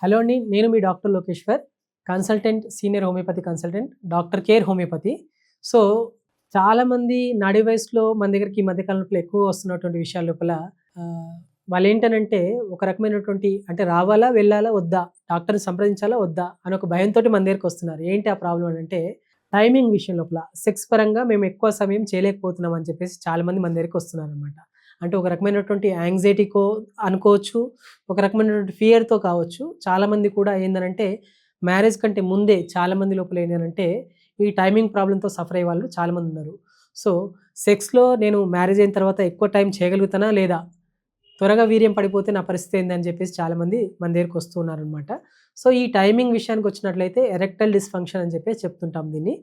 Hello అండి. నేను మీ doctor Lokeshwar. Consultant, senior homeopathy consultant, doctor care homeopathy. So, చాలామంది నడి వయసులో మన దగ్గరికి ఈ మధ్య కాలంలో ఎక్కువ వస్తున్నటువంటి విషయాల లోపల ఆహ్, వాళ్ళేంటనంటే ఒక రకమైనటువంటి అంటే రావాలా? వెళ్ళాలా? వద్దా? డాక్టర్‌ని సంప్రదించాలా? వద్దా? అని ఒక భయంతోటి మన దగ్గరికొస్తున్నారు. ఏంటి ఆ ప్రాబ్లమ్ అనంటే టైమింగ్ విషయం లోపల సెక్స్ పరంగా మేము ఎక్కువ సమయం చేయలేకపోతున్నాం అని చెప్పేసి చాలామంది మన దగ్గరికొస్తున్నారనమాట. అంటే ఒక రకమైనటువంటి యాంగ్జైటీకో అనుకోవచ్చు. ఒక రకమైనటువంటి ఫియర్‌తో కావచ్చు. చాలామంది కూడా ఏందనంటే మ్యారేజ్ కంటే ముందే చాలామంది లోపల ఏందనంటే ఈ టైమింగ్ ప్రాబ్లమ్‌తో సఫర్ అయ్యే వాళ్ళు చాలామందున్నారు. సో, సెక్స్‌లో నేను మ్యారేజ్ అయిన తర్వాత ఎక్కువ టైం చేయగలుగుతానా? లేదా? త్వరగా వీర్యం పడిపోతే నా పరిస్థితి ఏందని చెప్పేసి చాలామంది మన దగ్గరికొస్తూ ఉన్నారనమాట. సో, ఈ టైమింగ్ విషయానికొచ్చినట్లయితే ఎరెక్టైల్ డిస్‌ఫంక్షన్ అని చెప్పేసి చెప్తుంటాం దీన్ని.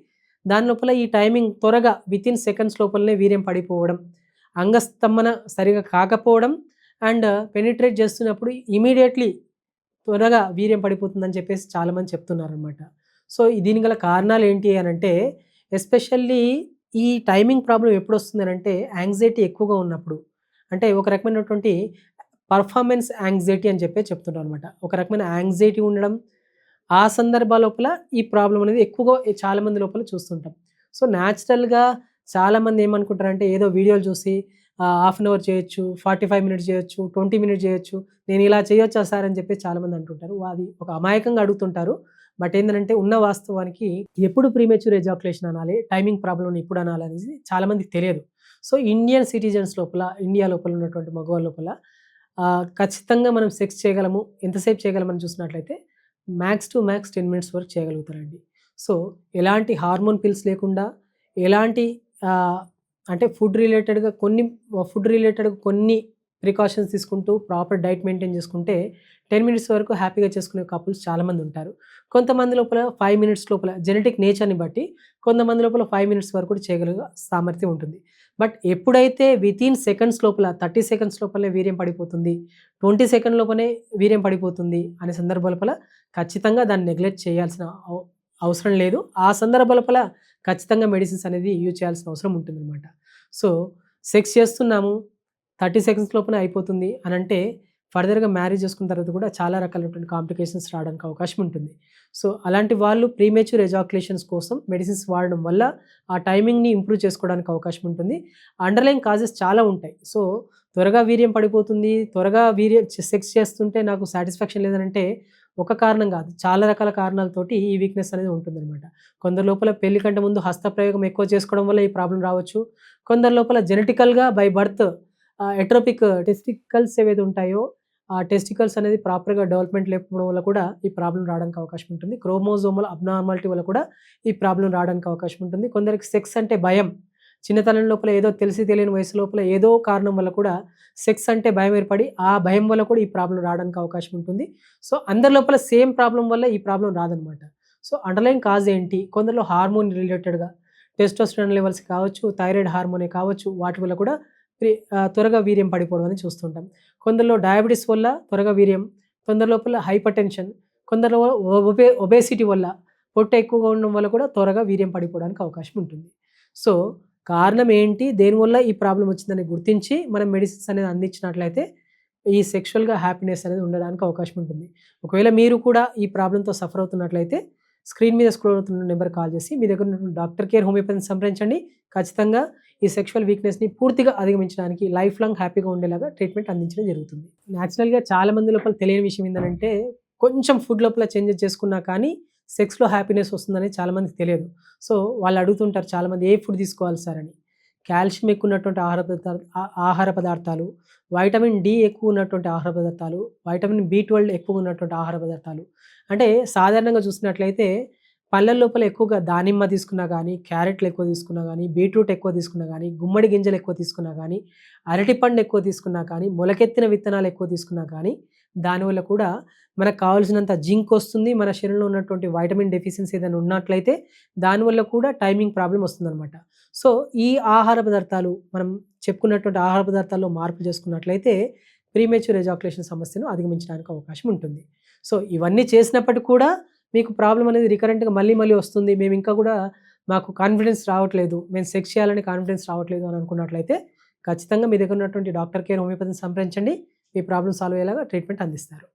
దాని లోపల ఈ టైమింగ్ త్వరగా వితిన్ సెకండ్స్ లోపలనే వీర్యం పడిపోవడం, అంగస్తంభన సరిగ్గా కాకపోవడం అండ్ పెనిట్రేట్ చేస్తున్నప్పుడు ఇమ్మీడియేట్‌లీ త్వరగా వీర్యం పడిపోతుందని చెప్పేసి చాలామంది చెప్తున్నారనమాట. సో, దీనికి గల కారణాలేంటి అనంటే ఎస్పెషల్లీ ఈ టైమింగ్ ప్రాబ్లమ్ ఎప్పుడొస్తుందనంటే యాంగ్జైటీ ఎక్కువగా ఉన్నప్పుడు. అంటే ఒక రకమైనటువంటి పర్ఫార్మెన్స్ యాంగ్జైటీ అని చెప్పి చెప్తుంటారనమాట. ఒక రకమైన యాంగ్జైటీ ఉండడం, ఆ సందర్భాల లోపల ఈ ప్రాబ్లమ్ అనేది ఎక్కువగా చాలామంది లోపల చూస్తుంటాం. సో, న్యాచురల్‌గా చాలామంది ఏమనుకుంటారంటే ఏదో వీడియోలు చూసి హాఫ్ అన్ అవర్ చేయొచ్చు, 45 మినిట్స్ చేయొచ్చు, 20 మినిట్స్ చేయొచ్చు. నేను ఇలా చేయొచ్చా సార్ అని చెప్పేసి చాలామంది అంటుంటారు. అది ఒక అమాయకంగా అడుగుతుంటారు. బట్ ఏందనంటే ఉన్న వాస్తవానికి ఎప్పుడు ప్రీమెచ్యూర్ ఎజాక్యులేషన్ అనాలి, టైమింగ్ ప్రాబ్లమ్‌ని ఎప్పుడు అనాలనేది చాలామందికి తెలియదు. సో, ఇండియన్ సిటిజన్స్ లోపల, ఇండియా లోపల ఉన్నటువంటి మగవాళ్ళ లోపల ఖచ్చితంగా మనం సెక్స్ చేయగలము. ఎంతసేపు చేయగలమని చూసినట్లయితే మ్యాక్స్ టు మ్యాక్స్ 10 మినిట్స్ వరకు చేయగలుగుతారండి. సో, ఎలాంటి హార్మోన్ పిల్స్ లేకుండా, ఎలాంటి ఆహ్, అంటే ఫుడ్ రిలేటెడ్‌గా కొన్ని ప్రికాషన్స్ తీసుకుంటూ ప్రాపర్ డైట్ మెయింటైన్ చేసుకుంటే 10 మినిట్స్ వరకు హ్యాపీగా చేసుకునే కపుల్స్ చాలామంది ఉంటారు. కొంతమంది లోపల 5 మినిట్స్ లోపల జెనెటిక్ నేచర్‌ని బట్టి కొంతమంది లోపల 5 మినిట్స్ వరకు కూడా చేయగలిగే సామర్థ్యం ఉంటుంది. బట్ ఎప్పుడైతే వితిన్ సెకండ్స్ లోపల 30 సెకండ్స్ లోపలనే వీర్యం పడిపోతుంది, 20 సెకండ్ లోపలనే వీర్యం పడిపోతుంది అనే సందర్భాల లోపల ఖచ్చితంగా దాన్ని నెగ్లెక్ట్ చేయాల్సిన అవసరం లేదు. ఆ సందర్భాల లోపల ఖచ్చితంగా మెడిసిన్స్ అనేది యూజ్ చేయాల్సిన అవసరం ఉంటుందనమాట. సో, సెక్స్ చేస్తున్నాము 30 సెకండ్స్ లోపలే అయిపోతుంది అనంటే ఫర్దర్‌గా మ్యారేజ్ చేసుకున్న తర్వాత కూడా చాలా రకాలైనటువంటి కాంప్లికేషన్స్ రావడానికి అవకాశం ఉంటుంది. సో, అలాంటి వాళ్ళు ప్రీమెచ్యూర్ ఎజాక్యులేషన్స్ కోసం మెడిసిన్స్ వాడడం వల్ల ఆ టైమింగ్‌ని ఇంప్రూవ్ చేసుకోవడానికి అవకాశం ఉంటుంది. అండర్‌లైన్ కాజెస్ చాలా ఉంటాయి. సో, త్వరగా వీర్యం పడిపోతుంది, త్వరగా సెక్స్ చేస్తుంటే నాకు సాటిస్ఫాక్షన్ లేదనంటే ఒక కారణం కాదు. చాలా రకాల కారణాలతోటి ఈ వీక్‌నెస్ అనేది ఉంటుందనమాట. కొందరి లోపల పెళ్లి కంటే ముందు హస్తప్రయోగం ఎక్కువ చేసుకోవడం వల్ల ఈ ప్రాబ్లమ్ రావచ్చు. కొందరి లోపల జెనెటికల్‌గా బై బర్త్ ఎట్రోపిక్ టెస్టికల్స్ ఏవైతే ఉంటాయో, ఆ టెస్టికల్స్ అనేది ప్రాపర్‌గా డెవలప్‌మెంట్ లేకపోవడం వల్ల కూడా ఈ ప్రాబ్లమ్ రావడానికి అవకాశం ఉంటుంది. క్రోమోజోమల్ అబ్నార్మాలిటీ వల్ల కూడా ఈ ప్రాబ్లమ్ రావడానికి అవకాశం ఉంటుంది. కొందరికి సెక్స్ అంటే భయం. చిన్నతనం లోపల ఏదో తెలిసి తెలియని వయసు లోపల ఏదో కారణం వల్ల కూడా సెక్స్ అంటే భయం ఏర్పడి, ఆ భయం వల్ల కూడా ఈ ప్రాబ్లమ్ రావడానికి అవకాశం ఉంటుంది. సో, అందరి లోపల సేమ్ ప్రాబ్లమ్ వల్ల ఈ ప్రాబ్లమ్ రాదనమాట. సో, అండర్‌లైన్ కాజ్ ఏంటి? కొందరిలో హార్మోన్ రిలేటెడ్‌గా టెస్టోస్టెరాన్ లెవెల్స్ కావచ్చు, థైరాయిడ్ హార్మోనే కావచ్చు, వాటి వల్ల కూడా త్వరగా వీర్యం పడిపోవడం అనేది చూస్తుంటాం. కొందరిలో డయాబెటిస్ వల్ల త్వరగా వీర్యం, కొందరి లోపల హైపర్‌టెన్షన్, కొందరిలో ఒబేసిటీ వల్ల పొట్ట ఎక్కువగా ఉండడం వల్ల కూడా త్వరగా వీర్యం పడిపోవడానికి అవకాశం ఉంటుంది. సో, కారణం ఏంటి? దేనివల్ల ఈ ప్రాబ్లమ్ వచ్చిందని గుర్తించి మనం మెడిసిన్స్ అనేది అందించినట్లయితే ఈ సెక్షువల్‌గా హ్యాపీనెస్ అనేది ఉండడానికి అవకాశం ఉంటుంది. ఒకవేళ మీరు కూడా ఈ ప్రాబ్లమ్‌తో సఫర్ అవుతున్నట్లయితే స్క్రీన్ మీద స్క్రోల్ అవుతున్న నంబర్‌కి కాల్ చేసి మీ దగ్గర ఉన్నటువంటి డాక్టర్ కేర్ హోమియోపతిని సంప్రదించండి. ఖచ్చితంగా ఈ సెక్షువల్ వీక్‌నెస్‌ని పూర్తిగా అధిగమించడానికి లైఫ్ లాంగ్ హ్యాపీగా ఉండేలాగా ట్రీట్మెంట్ అందించడం జరుగుతుంది. నేచురల్‌గా చాలా మంది లోపల తెలియని విషయం ఏందనంటే కొంచెం ఫుడ్ లోపల చేంజెస్ చేసుకున్నా కానీ సెక్స్‌లో హ్యాపీనెస్ వస్తుందని చాలా మందికి తెలియదు. సో, వాళ్ళు అడుగుతుంటారు చాలామంది ఏ ఫుడ్ తీసుకోవాలి సార్ అని. కాల్షియం ఎక్కువ ఉన్నటువంటి ఆహార పదార్థాలు, వైటమిన్ డి ఎక్కువ ఉన్నటువంటి ఆహార పదార్థాలు, వైటమిన్ బి12 ఎక్కువ ఉన్నటువంటి ఆహార పదార్థాలు. అంటే సాధారణంగా చూసినట్లయితే పళ్ళ లోపల ఎక్కువగా దానిమ్మ తీసుకున్నా గానీ, క్యారెట్లు ఎక్కువ తీసుకున్నా గానీ, బీట్రూట్ ఎక్కువ తీసుకున్నా గానీ, గుమ్మడి గింజలు ఎక్కువ తీసుకున్నా గానీ, అరటిపండు ఎక్కువ తీసుకున్నా కానీ, మొలకెత్తిన విత్తనాలు ఎక్కువ తీసుకున్నా కానీ, దానివల్ల కూడా మనకు కావాల్సినంత జింక్ వస్తుంది. మన శరీరంలో ఉన్నటువంటి వైటమిన్ డెఫిషియన్సీ ఏదైనా ఉన్నట్లయితే దానివల్ల కూడా టైమింగ్ ప్రాబ్లమ్ వస్తుందనమాట. సో, ఈ ఆహార పదార్థాలు మనం చెప్పుకున్నటువంటి ఆహార పదార్థాల్లో మార్పులు చేసుకున్నట్లయితే ప్రీమెచ్యూర్ ఎజాక్యులేషన్ సమస్యను అధిగమించడానికి అవకాశం ఉంటుంది. సో, ఇవన్నీ చేసినప్పటికి కూడా మీకు ప్రాబ్లమ్ అనేది రికరెంట్‌గా మళ్ళీ మళ్ళీ వస్తుంది. మేమింకా కూడా మాకు కాన్ఫిడెన్స్ రావట్లేదు. మేము సెక్స్ చేయాలని కాన్ఫిడెన్స్ రావట్లేదు అని అనుకున్నట్లయితే ఖచ్చితంగా మీ దగ్గర ఉన్నటువంటి డాక్టర్ కేర్ హోమియోపతిని సంప్రదించండి. మీ ప్రాబ్లమ్ సాల్వ్ అయ్యేలాగా ట్రీట్మెంట్ అందిస్తారు.